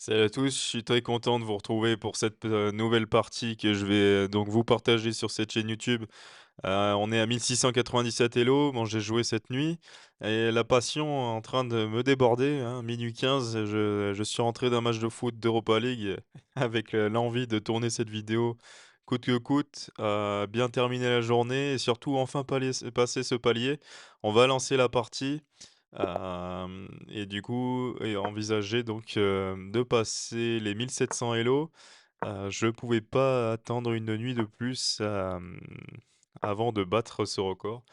Salut à tous, je suis très content de vous retrouver pour cette nouvelle partie que je vais donc vous partager sur cette chaîne YouTube. On est à 1697 Elo, bon j'ai joué cette nuit et la passion est en train de me déborder, hein, minuit 15, je suis rentré d'un match de foot d'Europa League avec l'envie de tourner cette vidéo coûte que coûte, bien terminer la journée et surtout enfin passer ce palier. On va lancer la partie. Et du coup et envisager donc, de passer les 1700 Elo. Je pouvais pas attendre une nuit de plus, avant de battre ce record.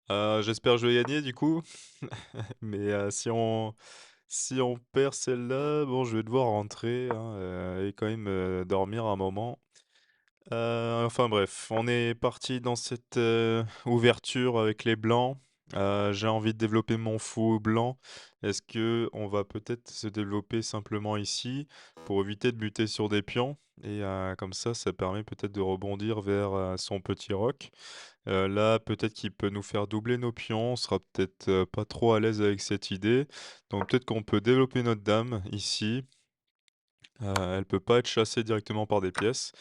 J'espère que je vais gagner du coup, mais, si on perd celle-là, bon je vais devoir rentrer, hein, et quand même, dormir un moment. Enfin bref, on est parti dans cette, ouverture avec les blancs. J'ai envie de développer mon fou blanc. Est-ce que on va peut-être se développer simplement ici pour éviter de buter sur des pions? Et comme ça permet peut-être de rebondir vers, son petit roc. Là, peut-être qu'il peut nous faire doubler nos pions, on sera peut-être, pas trop à l'aise avec cette idée. Donc peut-être qu'on peut développer notre dame ici. Elle peut pas être chassée directement par des pièces.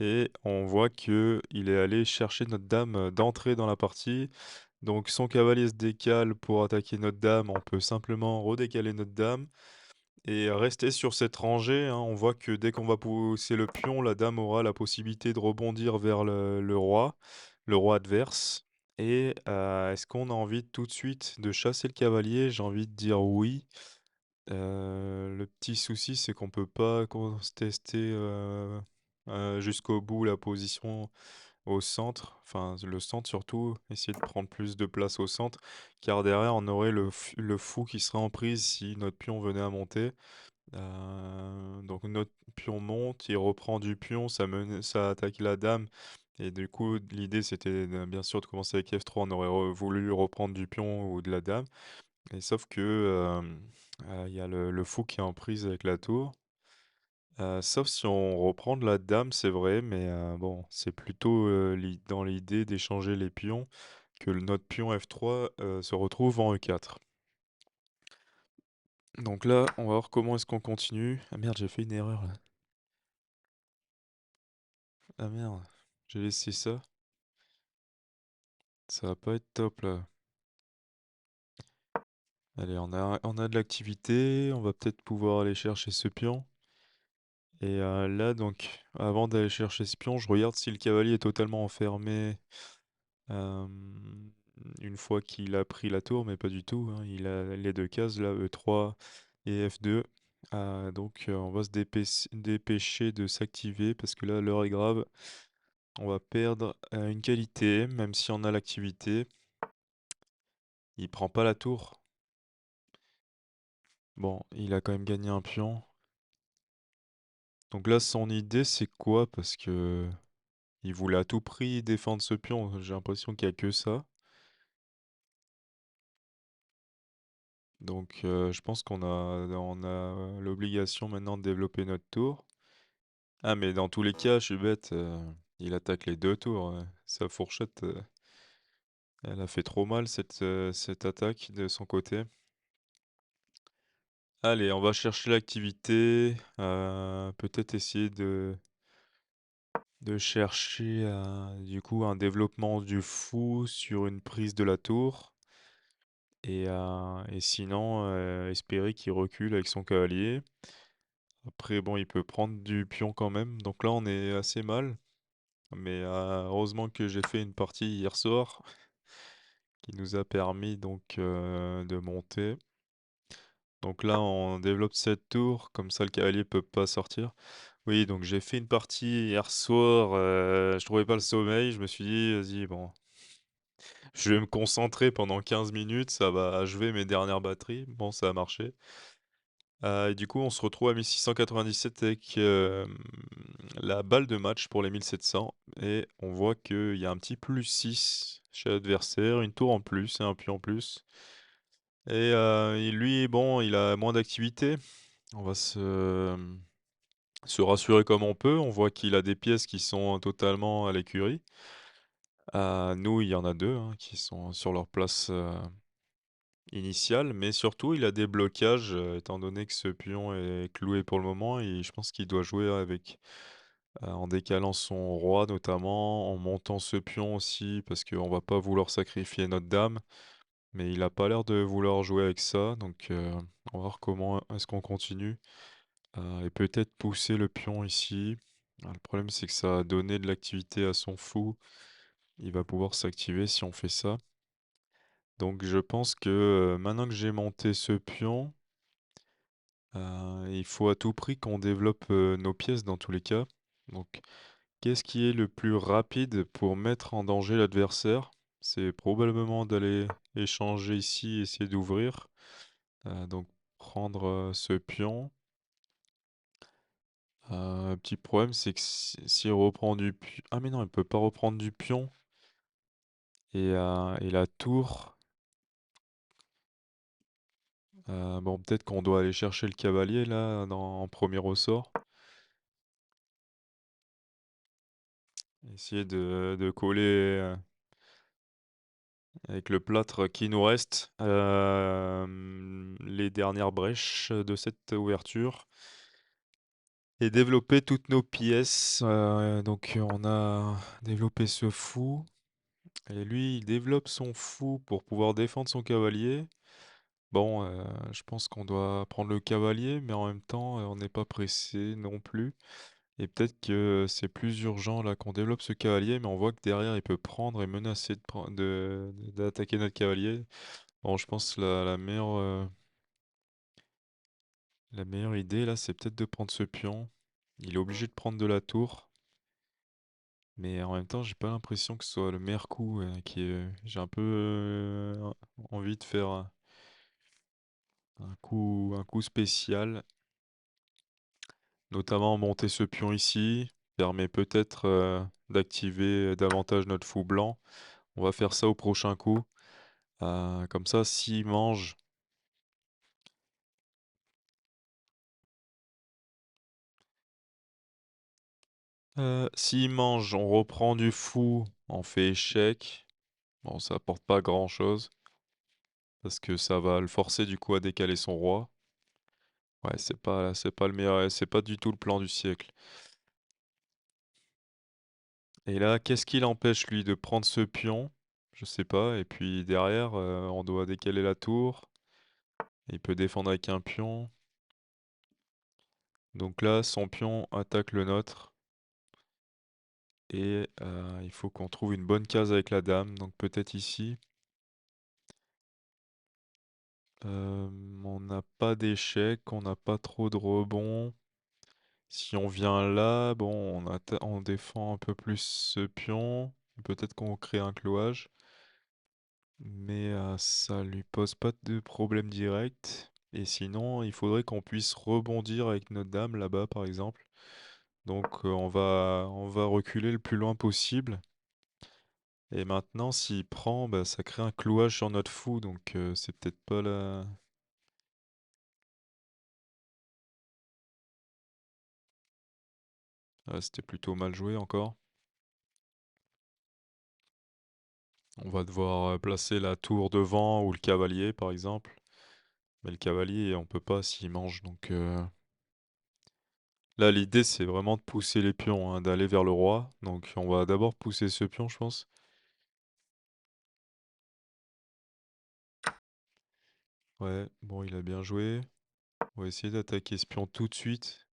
Et on voit que il est allé chercher notre dame, d'entrée dans la partie. Donc son cavalier se décale pour attaquer notre dame, on peut simplement redécaler notre dame et rester sur cette rangée, hein. On voit que dès qu'on va pousser le pion, la dame aura la possibilité de rebondir vers le roi adverse. Et est-ce qu'on a envie tout de suite de chasser le cavalier? J'ai envie de dire oui. Le petit souci, c'est qu'on peut pas contester, jusqu'au bout la position au centre, enfin le centre surtout, essayer de prendre plus de place au centre, car derrière on aurait le fou qui serait en prise si notre pion venait à monter. Donc notre pion monte, il reprend du pion, ça attaque la dame et du coup l'idée c'était bien sûr de commencer avec F3, on aurait voulu reprendre du pion ou de la dame. Et sauf que, il y a le fou qui est en prise avec la tour. Sauf si on reprend de la dame, c'est vrai, mais bon, c'est plutôt, dans l'idée d'échanger les pions que notre pion F3, se retrouve en E4. Donc là, on va voir comment est-ce qu'on continue. Ah merde, j'ai fait une erreur là. Ah merde, j'ai laissé ça. Ça va pas être top là. Allez, on a de l'activité, on va peut-être pouvoir aller chercher ce pion. Et là donc, avant d'aller chercher ce pion, je regarde si le cavalier est totalement enfermé, hem, une fois qu'il a pris la tour, mais pas du tout, hein. Il a les 2 cases là, E3 et F2. Donc on va se dépêcher de s'activer parce que là, l'heure est grave. On va perdre, une qualité, même si on a l'activité. Il prend pas la tour. Bon, il a quand même gagné un pion. Donc là, son idée, c'est quoi? Parce que il voulait à tout prix défendre ce pion, j'ai l'impression qu'il y a que ça. Donc je pense qu'on a l'obligation maintenant de développer notre tour. Ah mais dans tous les cas, je suis bête, il attaque les 2 tours, sa fourchette, elle a fait trop mal cette attaque de son côté. Allez, on va chercher l'activité, peut-être essayer de chercher, du coup un développement du fou sur une prise de la tour. Et sinon, espérer qu'il recule avec son cavalier. Après bon, il peut prendre du pion quand même, donc là on est assez mal. Mais, heureusement que j'ai fait une partie hier soir qui nous a permis donc, de monter. Donc là on développe cette tour, comme ça le cavalier peut pas sortir. Oui, donc j'ai fait une partie hier soir, je trouvais pas le sommeil, je me suis dit: «Vas-y bon, je vais me concentrer pendant 15 minutes, ça va achever mes dernières batteries». Bon, ça a marché. Et du coup, on se retrouve à 1697 avec, la balle de match pour les 1700 et on voit qu'il y a un petit +6 chez l'adversaire, une tour en plus et un pion en plus et lui, bon, il a moins d'activité. On va se rassurer comme on peut. On voit qu'il a des pièces qui sont totalement à l'écurie. Nous, il y en a 2 hein, qui sont sur leur place, initial, mais surtout il a des blocages, étant donné que ce pion est cloué pour le moment et je pense qu'il doit jouer avec, en décalant son roi notamment, en montant ce pion aussi parce qu'on va pas vouloir sacrifier notre dame, mais il a pas l'air de vouloir jouer avec ça donc on va voir comment est-ce qu'on continue, et peut-être pousser le pion ici. Le problème c'est que ça va donner de l'activité à son fou, il va pouvoir s'activer si on fait ça. Donc je pense que, maintenant que j'ai monté ce pion, il faut à tout prix qu'on développe, nos pièces dans tous les cas. Donc qu'est-ce qui est le plus rapide pour mettre en danger l'adversaire? C'est probablement d'aller échanger ici, essayer d'ouvrir. Donc prendre, ce pion. Petit problème, c'est que s'il reprend du pion, ah mais non, il peut pas reprendre du pion et la tour, bon peut-être qu'on doit aller chercher le cavalier là en premier ressort. Essayer de coller, avec le plâtre qui nous reste, les dernières brèches de cette ouverture et développer toutes nos pièces. Donc on a développé ce fou et lui, il développe son fou pour pouvoir défendre son cavalier. Bon, je pense qu'on doit prendre le cavalier, mais en même temps, on n'est pas pressé non plus. Et peut-être que c'est plus urgent là qu'on développe ce cavalier, mais on voit que derrière il peut prendre et menacer d'attaquer notre cavalier. Bon, je pense la meilleure idée là, c'est peut-être de prendre ce pion. Il est obligé de prendre de la tour, mais en même temps, j'ai pas l'impression que ce soit le meilleur coup. J'ai un peu envie de faire un coup spécial, notamment monter ce pion ici, permet peut-être d'activer davantage notre fou blanc. On va faire ça au prochain coup. Comme ça, s'il mange, s'il mange, on reprend du fou, on fait échec. Bon, ça apporte pas grand-chose parce que ça va le forcer du coup à décaler son roi. Ouais, c'est pas le meilleur, c'est pas du tout le plan du siècle. Et là, qu'est-ce qui l'empêche lui de prendre ce pion? Je sais pas. Et puis derrière, on doit décaler la tour. Il peut défendre avec un pion. Donc là, son pion attaque le nôtre. Et il faut qu'on trouve une bonne case avec la dame. Donc peut-être ici. On n'a pas d'échec, on n'a pas trop de rebond. Si on vient là, bon, on défend un peu plus ce pion. Peut-être qu'on crée un clouage. Mais ça lui pose pas de problème direct. Et sinon, il faudrait qu'on puisse rebondir avec notre dame là-bas, par exemple. Donc on va reculer le plus loin possible. Et maintenant, s'il prend, bah, ça crée un clouage sur notre fou. Donc c'est peut-être pas la... Ah, c'était plutôt mal joué encore. On va devoir placer la tour devant ou le cavalier, par exemple. Mais le cavalier, on peut pas s'il mange. Donc là, l'idée, c'est vraiment de pousser les pions, hein, d'aller vers le roi. Donc on va d'abord pousser ce pion, je pense. Ouais, bon, il a bien joué. On va essayer d'attaquer ce pion tout de suite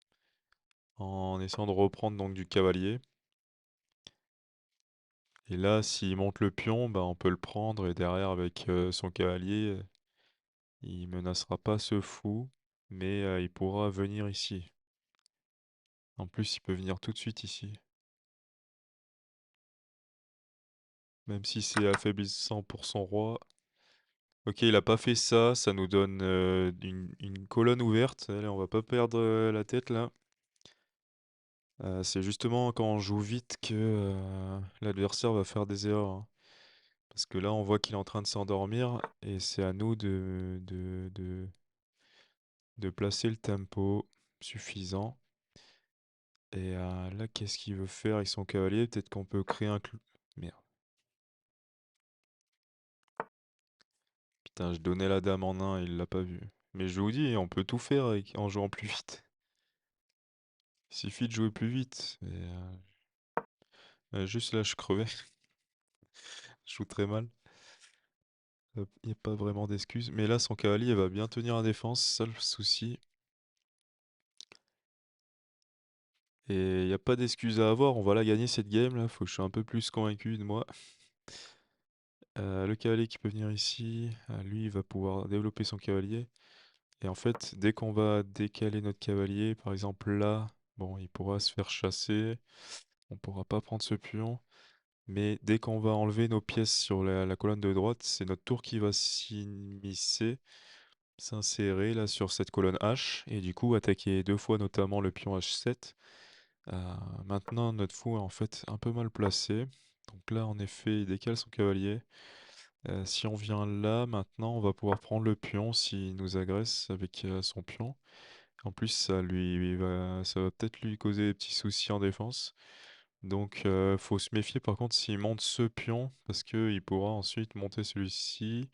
en essayant de reprendre donc du cavalier. Et là, s'il monte le pion, bah, on peut le prendre et derrière avec son cavalier, il menacera pas ce fou, mais il pourra venir ici. En plus, il peut venir tout de suite ici. Même si c'est affaiblissant pour son roi. Ok, il a pas fait ça, ça nous donne une colonne ouverte. Allez, on va pas perdre la tête là. C'est justement quand on joue vite que l'adversaire va faire des erreurs, hein. Parce que là, on voit qu'il est en train de s'endormir et c'est à nous de placer le tempo suffisant. Et là, qu'est-ce qu'il veut faire avec son cavalier? Peut-être qu'on peut créer un clou. Merde. Putain, je donnais la dame en un, il l'a pas vu. Mais je vous dis, on peut tout faire en jouant plus vite. Il suffit de jouer plus vite. Juste là, je crevais. Je joue très mal. Il n'y a pas vraiment d'excuses. Mais là, son cavalier va bien tenir la défense, c'est ça le souci. Et il n'y a pas d'excuses à avoir, on va la gagner cette game là, faut que je sois un peu plus convaincu de moi. Le cavalier qui peut venir ici, lui il va pouvoir développer son cavalier. Et en fait, dès qu'on va décaler notre cavalier, par exemple là, bon, il pourra se faire chasser, on pourra pas prendre ce pion. Mais dès qu'on va enlever nos pièces sur la colonne de droite, c'est notre tour qui va s'immiscer, s'insérer là sur cette colonne H, et du coup attaquer deux fois notamment le pion H7. Maintenant, notre fou est en fait un peu mal placé. Donc là, en effet, il décale son cavalier. Si on vient là, maintenant, on va pouvoir prendre le pion s'il nous agresse avec son pion. En plus, ça va peut-être lui causer des petits soucis en défense. Donc, faut se méfier par contre s'il monte ce pion, parce qu'il pourra ensuite monter celui-ci.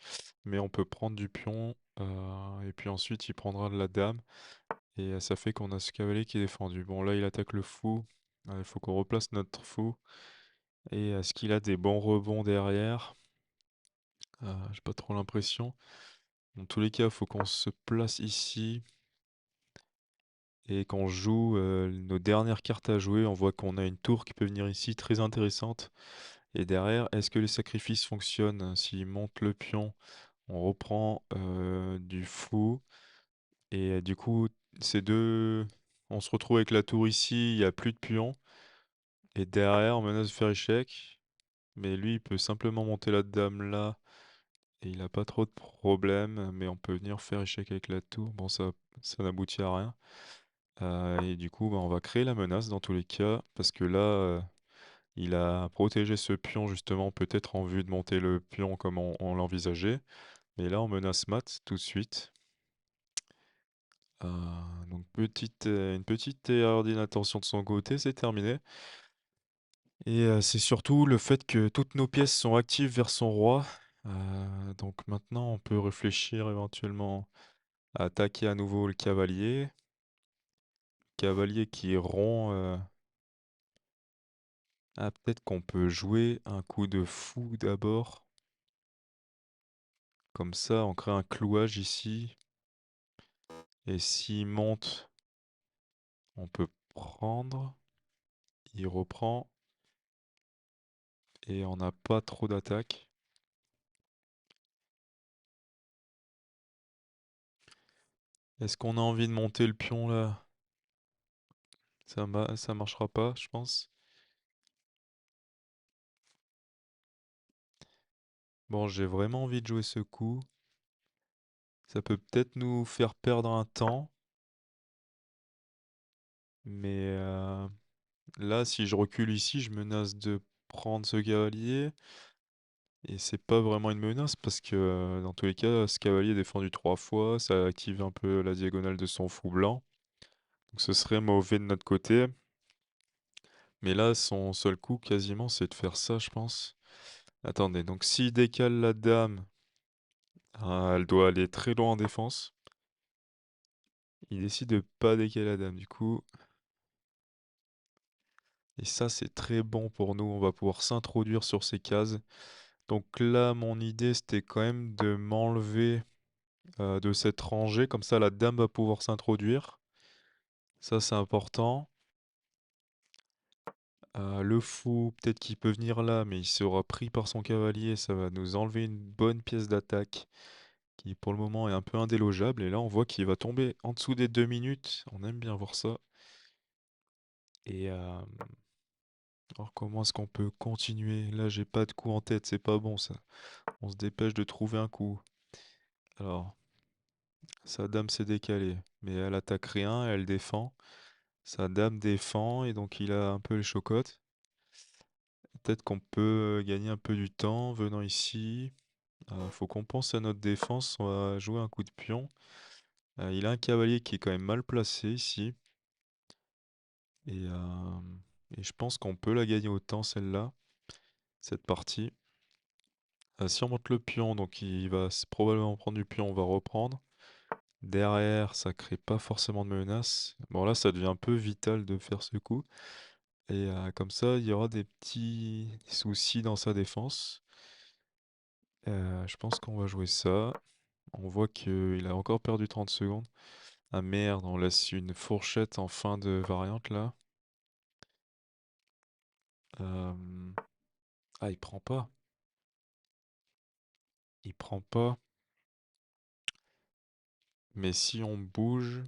Mais on peut prendre du pion, et puis ensuite il prendra de la dame. Et ça fait qu'on a ce cavalier qui est défendu. Bon, là, il attaque le fou. Il faut qu'on replace notre fou. Et est-ce qu'il a des bons rebonds derrière? J'ai pas trop l'impression. Dans tous les cas, il faut qu'on se place ici et qu'on joue nos dernières cartes à jouer. On voit qu'on a une tour qui peut venir ici, très intéressante. Et derrière, est-ce que les sacrifices fonctionnent? S'il monte le pion, on reprend du fou. Et du coup, ces deux... On se retrouve avec la tour ici, il n'y a plus de pion. Et derrière, on menace de faire échec. Mais lui, il peut simplement monter la dame là. Et il a pas trop de problèmes. Mais on peut venir faire échec avec la tour. Bon, ça n'aboutit à rien. Et du coup, bah, on va créer la menace dans tous les cas. Parce que là, il a protégé ce pion justement, peut-être en vue de monter le pion comme on l'envisageait. Mais là, on menace mat tout de suite. Donc une petite erreur d'inattention de son côté, c'est terminé. Et c'est surtout le fait que toutes nos pièces sont actives vers son roi. Donc maintenant, on peut réfléchir éventuellement à attaquer à nouveau le cavalier. Cavalier qui est rond. Ah, peut-être qu'on peut jouer un coup de fou d'abord. Comme ça, on crée un clouage ici. Et s'il monte, on peut prendre. Il reprend. Et on n'a pas trop d'attaque. Est-ce qu'on a envie de monter le pion là? Ça marchera pas, je pense. Bon, j'ai vraiment envie de jouer ce coup. Ça peut peut-être nous faire perdre un temps. Mais là, si je recule ici, je menace de prendre ce cavalier. Et c'est pas vraiment une menace parce que dans tous les cas, ce cavalier est défendu trois fois. Ça active un peu la diagonale de son fou blanc. Donc ce serait mauvais de notre côté. Mais là, son seul coup, quasiment, c'est de faire ça, je pense. Attendez, donc s'il décale la dame, elle doit aller très loin en défense. Il décide de pas décaler la dame, du coup. Et ça, c'est très bon pour nous. On va pouvoir s'introduire sur ces cases. Donc là, mon idée, c'était quand même de m'enlever de cette rangée. Comme ça, la dame va pouvoir s'introduire. Ça, c'est important. Le fou, peut-être qu'il peut venir là, mais il sera pris par son cavalier. Ça va nous enlever une bonne pièce d'attaque qui, pour le moment, est un peu indélogeable. Et là, on voit qu'il va tomber en dessous des 2 minutes. On aime bien voir ça. Et alors, comment est-ce qu'on peut continuer? Là, j'ai pas de coup en tête, c'est pas bon ça. On se dépêche de trouver un coup. Alors, sa dame s'est décalée, mais elle attaque rien, elle défend. Sa dame défend et donc il a un peu les chocottes. Peut-être qu'on peut gagner un peu du temps venant ici. Faut qu'on pense à notre défense, on va jouer un coup de pion. Il a un cavalier qui est quand même mal placé ici. Et, euh, et je pense qu'on peut la gagner au temps celle-là, cette partie. Si on monte le pion, donc il va probablement prendre du pion, on va reprendre. Derrière, ça crée pas forcément de menace. Bon là, ça devient un peu vital de faire ce coup. Et comme ça, il y aura des petits soucis dans sa défense. Je pense qu'on va jouer ça. On voit qu'il a encore perdu 30 secondes. Ah merde, on laisse une fourchette en fin de variante là. Euh, Ah, il prend pas. Il prend pas. Mais si on bouge...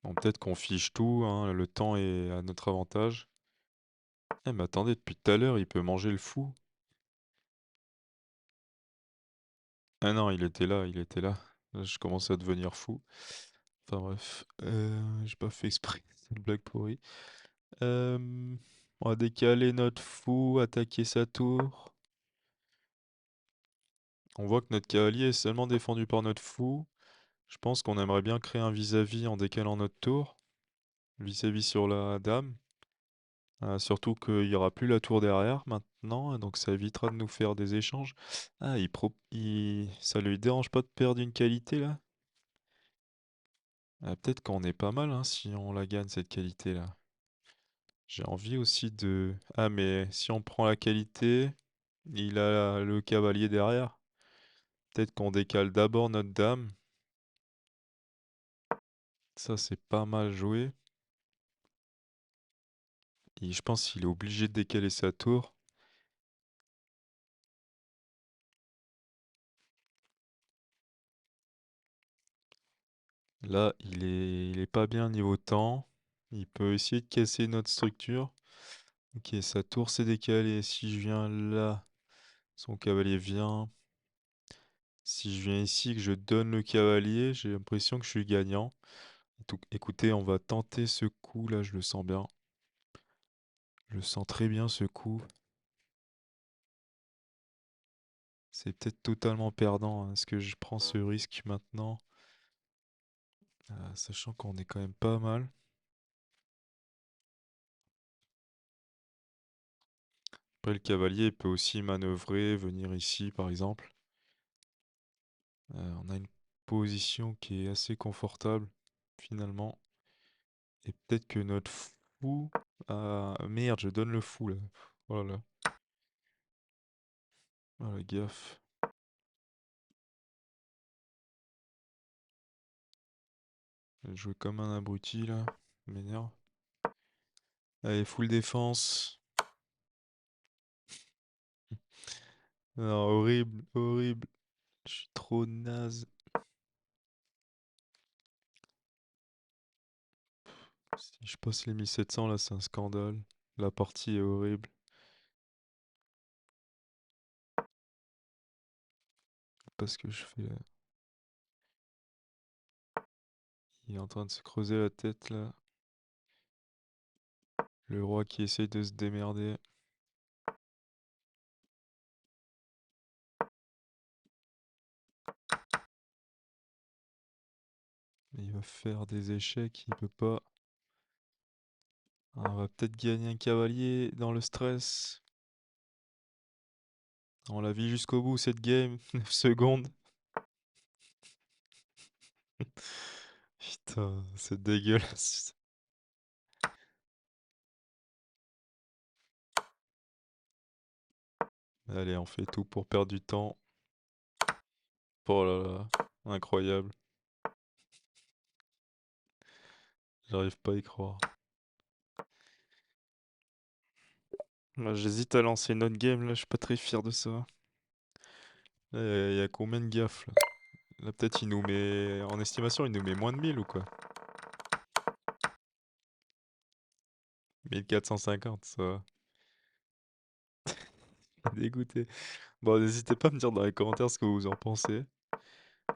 Bon, peut-être qu'on fiche tout, hein, le temps est à notre avantage. Eh mais attendez, depuis tout à l'heure, il peut manger le fou. Ah non, il était là, il était là. Là, je commence à devenir fou. Enfin bref, j'ai pas fait exprès, c'est une blague pourrie. Euh, on va décaler notre fou, attaquer sa tour. On voit que notre cavalier est seulement défendu par notre fou. Je pense qu'on aimerait bien créer un vis-à-vis en décalant notre tour. Vis-à-vis sur la dame. Surtout qu'il n'y aura plus la tour derrière maintenant, donc ça évitera de nous faire des échanges. Ah, ça lui dérange pas de perdre une qualité là? Peut-être qu'on est pas mal hein, si on la gagne cette qualité là. J'ai envie aussi de... Ah mais si on prend la qualité, il a le cavalier derrière. Peut-être qu'on décale d'abord notre dame. Ça c'est pas mal joué. Et je pense qu'il est obligé de décaler sa tour. Là, il est pas bien niveau temps. Il peut essayer de casser notre structure. Ok, sa tour s'est décalée. Si je viens là, son cavalier vient. Si je viens ici, que je donne le cavalier, j'ai l'impression que je suis gagnant. Écoutez, on va tenter ce coup là, je le sens bien. Je le sens très bien ce coup. C'est peut-être totalement perdant, hein. Est-ce que je prends ce risque maintenant? Sachant qu'on est quand même pas mal. Après, le cavalier peut aussi manœuvrer, venir ici par exemple. On a une position qui est assez confortable finalement. Et peut-être que notre fou... Ah merde, je donne le fou là. Oh là là. Oh la gaffe. Je joue comme un abruti là. Ça m'énerve. Allez, full défense. Non, horrible, horrible. Je suis trop naze. Si je passe les 1700 là, c'est un scandale. La partie est horrible. Parce que je fais là. Il est en train de se creuser la tête là. Le roi qui essaye de se démerder. Il va faire des échecs, il peut pas. On va peut-être gagner un cavalier dans le stress. On l'a vu jusqu'au bout cette game. 9 secondes. Putain, c'est dégueulasse. Allez, on fait tout pour perdre du temps. Oh là là, incroyable. J'arrive pas à y croire. Moi, j'hésite à lancer une autre game là, je suis pas très fier de ça. Là, il y a combien de gaffes là? Là, peut-être il nous met. En estimation, il nous met moins de 1000 ou quoi? 1450, ça va. Dégoûté. Bon, n'hésitez pas à me dire dans les commentaires ce que vous en pensez.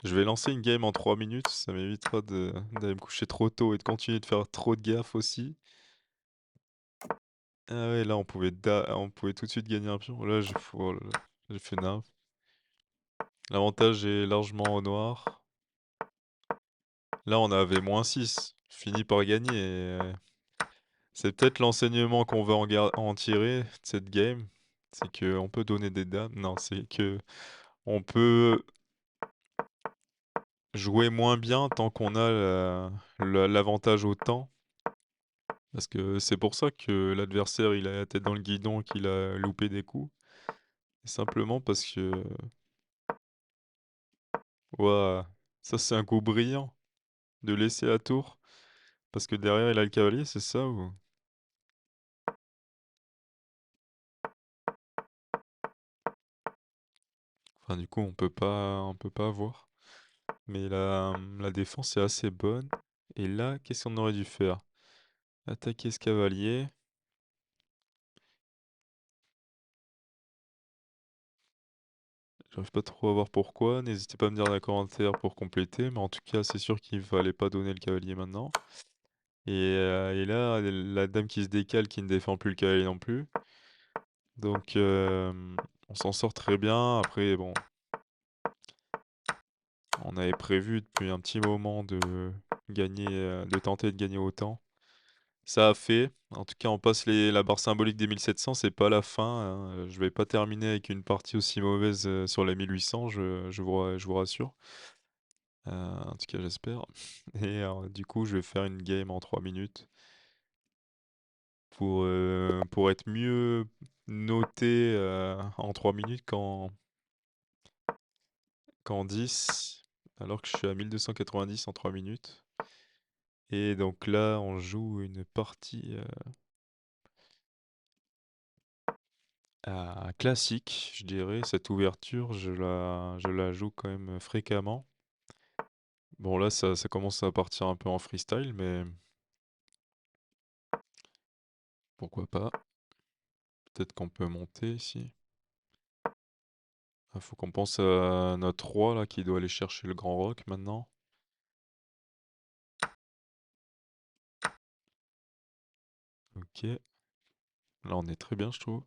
Je vais lancer une game en 3 minutes, ça m'évitera d'aller me coucher trop tôt et de continuer de faire trop de gaffes aussi. Ah ouais, là on pouvait tout de suite gagner un pion. Là, oh là là, j'ai fait nymphe. L'avantage est largement au noir. Là, on avait -6. Fini par gagner. C'est peut-être l'enseignement qu'on va en tirer de cette game, c'est qu'on peut donner des dames. Non, c'est que on peut jouer moins bien tant qu'on a l'avantage au temps. Parce que c'est pour ça que l'adversaire il a la tête dans le guidon, qu'il a loupé des coups. Simplement parce que... Ouah, ça c'est un coup brillant de laisser la tour. Parce que derrière il a le cavalier, c'est ça ou... Enfin du coup on peut pas voir. Mais la défense est assez bonne. Et là, qu'est-ce qu'on aurait dû faire? Attaquer ce cavalier. J'arrive pas trop à voir pourquoi. N'hésitez pas à me dire dans les commentaires pour compléter. Mais en tout cas, c'est sûr qu'il fallait pas donner le cavalier maintenant. Et là, la dame qui se décale, qui ne défend plus le cavalier non plus. Donc, on s'en sort très bien. Après, bon, on avait prévu depuis un petit moment de gagner, de tenter de gagner autant. Ça a fait. En tout cas, on passe la barre symbolique des 1700, c'est pas la fin, hein. Je vais pas terminer avec une partie aussi mauvaise sur les 1800, je vous rassure. En tout cas, j'espère. Et du coup, je vais faire une game en 3 minutes pour être mieux noté en 3 minutes qu'en 10, alors que je suis à 1290 en 3 minutes. Et donc là, on joue une partie classique, je dirais. Cette ouverture, je la joue quand même fréquemment. Bon, là, ça commence à partir un peu en freestyle, mais pourquoi pas. Peut-être qu'on peut monter ici. Il faut qu'on pense à notre roi là qui doit aller chercher le grand roc maintenant. Ok, là on est très bien, je trouve.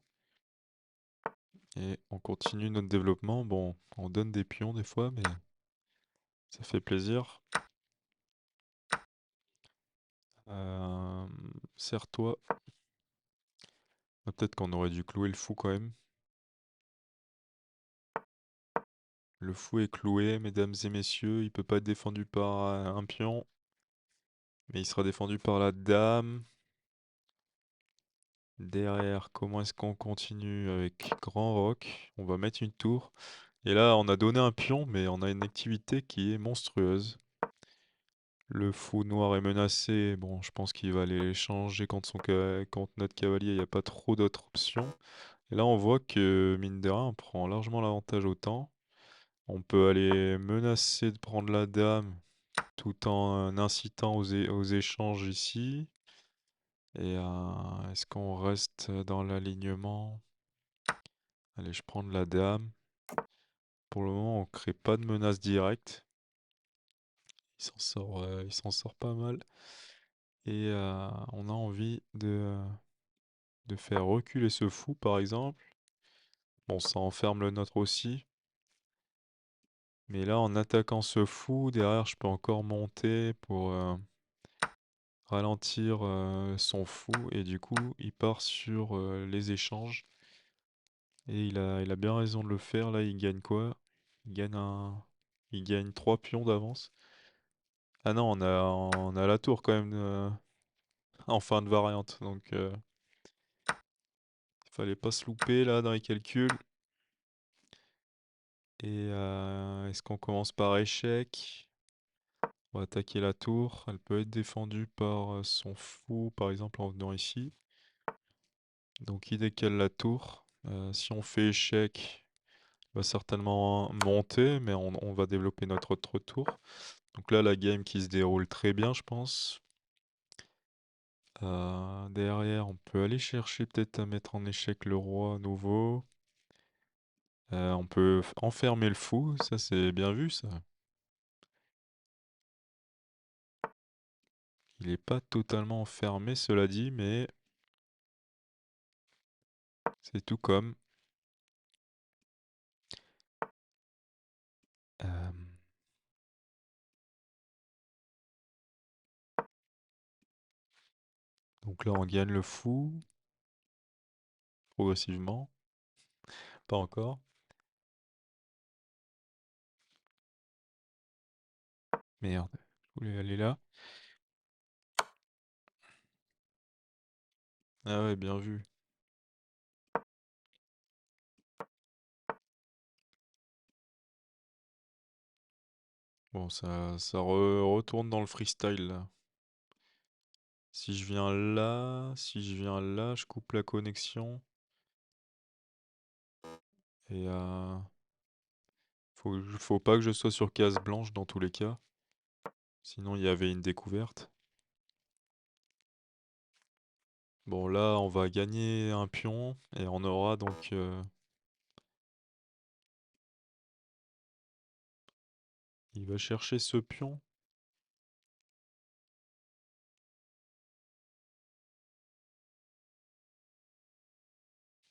Et on continue notre développement. Bon, on donne des pions des fois, mais ça fait plaisir. Euh, Serre-toi. Peut-être qu'on aurait dû clouer le fou quand même. Le fou est cloué, mesdames et messieurs. Il peut pas être défendu par un pion, mais il sera défendu par la dame. Derrière, comment est-ce qu'on continue avec Grand Rock? On va mettre une tour. Et là, on a donné un pion, mais on a une activité qui est monstrueuse. Le fou noir est menacé. Bon, je pense qu'il va aller l'échanger contre notre cavalier. Il n'y a pas trop d'autres options. Et là, on voit que, mine de rien, on prend largement l'avantage au temps. On peut aller menacer de prendre la dame tout en incitant aux échanges ici. Et est-ce qu'on reste dans l'alignement? Allez, je prends de la dame. Pour le moment, on crée pas de menace directe. Il s'en sort pas mal. Et on a envie de faire reculer ce fou, par exemple. Bon, ça enferme le nôtre aussi. Mais là, en attaquant ce fou, derrière, je peux encore monter pour ralentir son fou. Et du coup, il part sur les échanges. Et il a bien raison de le faire. Là, il gagne quoi? Il gagne 3 pions d'avance. Ah non, on a la tour quand même en fin de variante. Donc, il fallait pas se louper là dans les calculs. Et est-ce qu'on commence par échec? On va attaquer la tour. Elle peut être défendue par son fou, par exemple, en venant ici. Donc, il décale la tour. Si on fait échec, il va certainement monter, mais on va développer notre autre tour. Donc là, la game qui se déroule très bien, je pense. Derrière, on peut aller chercher peut-être à mettre en échec le roi nouveau. On peut enfermer le fou, ça c'est bien vu ça. Il n'est pas totalement enfermé, cela dit, mais c'est tout comme. Euh, Donc là, on gagne le fou, progressivement. Pas encore. Merde, je voulais aller là. Ah ouais, bien vu. Bon, retourne dans le freestyle là. Si je viens là, je coupe la connexion. Et faut pas que je sois sur case blanche dans tous les cas. Sinon, il y avait une découverte. Bon, là, on va gagner un pion et on aura donc. Il va chercher ce pion.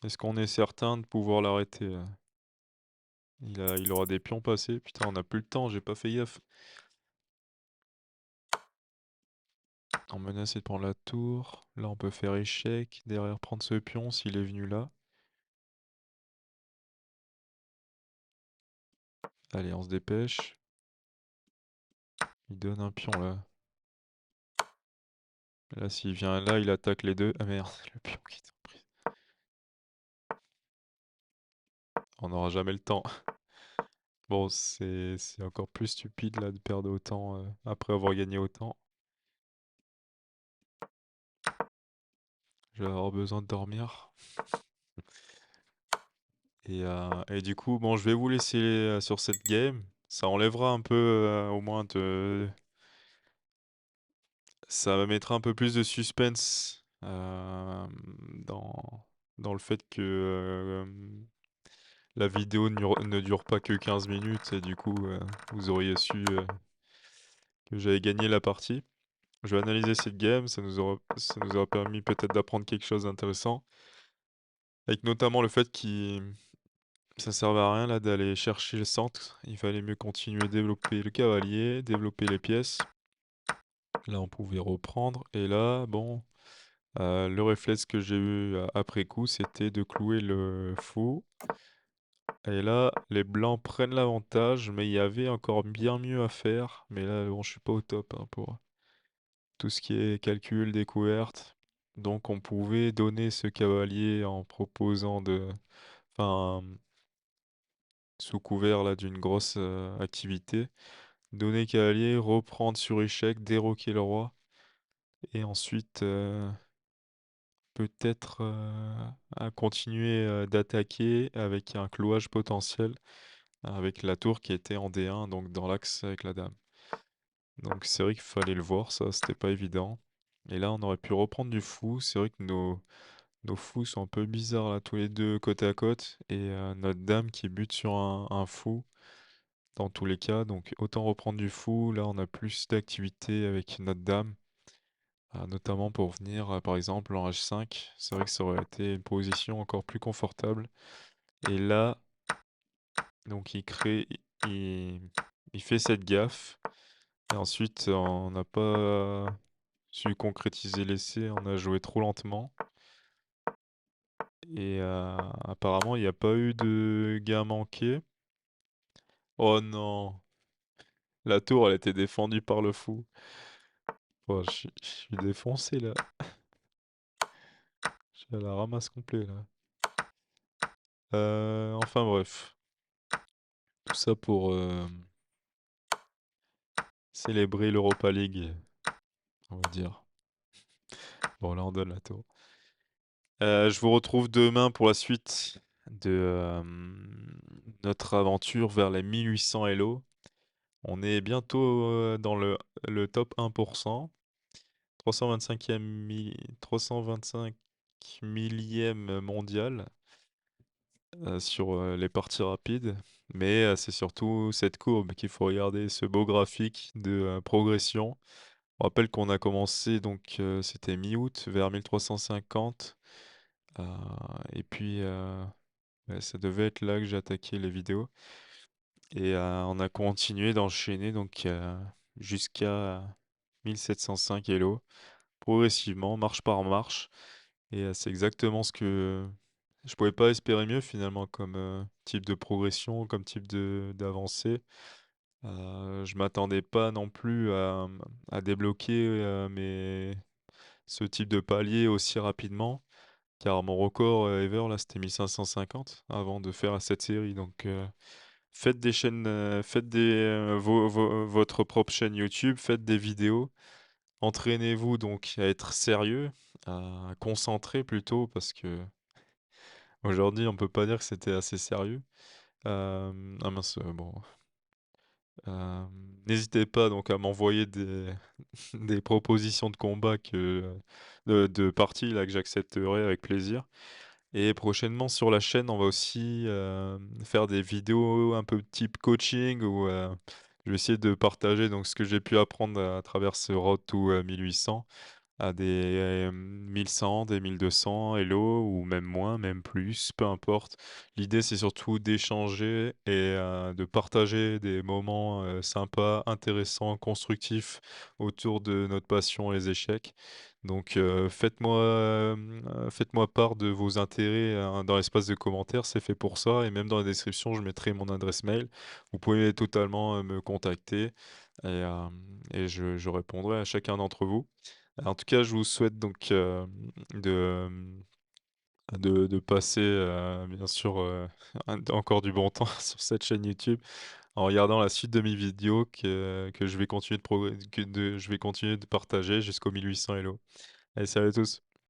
Est-ce qu'on est certain de pouvoir l'arrêter là? Il aura des pions passés. Putain, on a plus le temps, j'ai pas fait gaffe. On menace de prendre la tour. Là, on peut faire échec. Derrière, prendre ce pion s'il est venu là. Allez, on se dépêche. Il donne un pion là. Là, s'il vient là, il attaque les deux. Ah merde, le pion qui est en prise. On n'aura jamais le temps. Bon, c'est encore plus stupide là de perdre autant après avoir gagné autant. Je vais avoir besoin de dormir. Et du coup, bon, je vais vous laisser sur cette game. Ça enlèvera un peu, au moins, ça mettra un peu plus de suspense dans le fait que la vidéo ne dure pas que 15 minutes et du coup, vous auriez su que j'avais gagné la partie. Je vais analyser cette game, ça nous aura permis peut-être d'apprendre quelque chose d'intéressant. Avec notamment le fait qu'il ça servait à rien là d'aller chercher le centre. Il fallait mieux continuer à développer le cavalier, développer les pièces. Là, on pouvait reprendre. Et là, bon, le réflexe que j'ai eu après coup, c'était de clouer le fou. Et là, les blancs prennent l'avantage, mais il y avait encore bien mieux à faire. Mais là, bon, je suis pas au top hein, pour tout ce qui est calcul, découverte. Donc, on pouvait donner ce cavalier en proposant de, enfin, sous couvert là d'une grosse activité. Donner cavalier, reprendre sur échec, déroquer le roi. Et ensuite, peut-être à continuer d'attaquer avec un clouage potentiel, avec la tour qui était en D1, donc dans l'axe avec la dame. Donc c'est vrai qu'il fallait le voir, ça, c'était pas évident. Et là, on aurait pu reprendre du fou. C'est vrai que nos fous sont un peu bizarres là, tous les deux côte à côte. Et notre dame qui bute sur un fou dans tous les cas. Donc autant reprendre du fou. Là, on a plus d'activité avec notre dame. Notamment pour venir, par exemple, en H5. C'est vrai que ça aurait été une position encore plus confortable. Et là, donc il, il fait cette gaffe. Et ensuite, on n'a pas su concrétiser l'essai, on a joué trop lentement. Et apparemment, il n'y a pas eu de gain manqué. Oh non, la tour, elle a été défendue par le fou. Oh, je suis défoncé là. Je suis à la ramasse complet là. Enfin bref, tout ça pour célébrer l'Europa League, on va dire. Bon, là, on donne la tour. Je vous retrouve demain pour la suite de notre aventure vers les 1800 Elo. On est bientôt dans le top 1%. 325 millième mondial sur les parties rapides. Mais c'est surtout cette courbe qu'il faut regarder, ce beau graphique de progression. On rappelle qu'on a commencé, donc c'était mi-août, vers 1350. euh, et puis, ouais, ça devait être là que j'ai attaqué les vidéos. Et on a continué d'enchaîner donc jusqu'à 1705 Elo progressivement, marche par marche et c'est exactement ce que je pouvais pas espérer mieux finalement comme, type de progression, comme type de d'avancée. Je m'attendais pas non plus à débloquer, ce type de palier aussi rapidement, car mon record, ever là, c'était 1 550 avant de faire cette série donc faites des chaînes, faites votre propre chaîne YouTube, faites des vidéos. Entraînez-vous donc à être sérieux, à concentré plutôt parce qu'aujourd'hui on peut pas dire que c'était assez sérieux. Ah mince, bon, hem, n'hésitez pas donc à m'envoyer des des propositions de combat de parties là que j'accepterai avec plaisir. Et prochainement sur la chaîne, on va aussi, faire des vidéos un peu type coaching où, je vais essayer de partager donc ce que j'ai pu apprendre à travers ce Road to, 1800 à des 1100, des 1200 hello ou même moins, même plus, peu importe. L'idée, c'est surtout d'échanger et de partager des moments, sympas, intéressants, constructifs autour de notre passion, les échecs. Donc faites-moi part de vos intérêts, dans l'espace de commentaires, c'est fait pour ça et même dans la description, je mettrai mon adresse mail. Vous pouvez totalement, me contacter et je répondrai à chacun d'entre vous. En tout cas, je vous souhaite donc, de, de passer, bien sûr, encore du bon temps sur cette chaîne YouTube en regardant la suite de mes vidéos que je vais continuer de partager jusqu'aux 1800 Hello. Allez, salut à tous.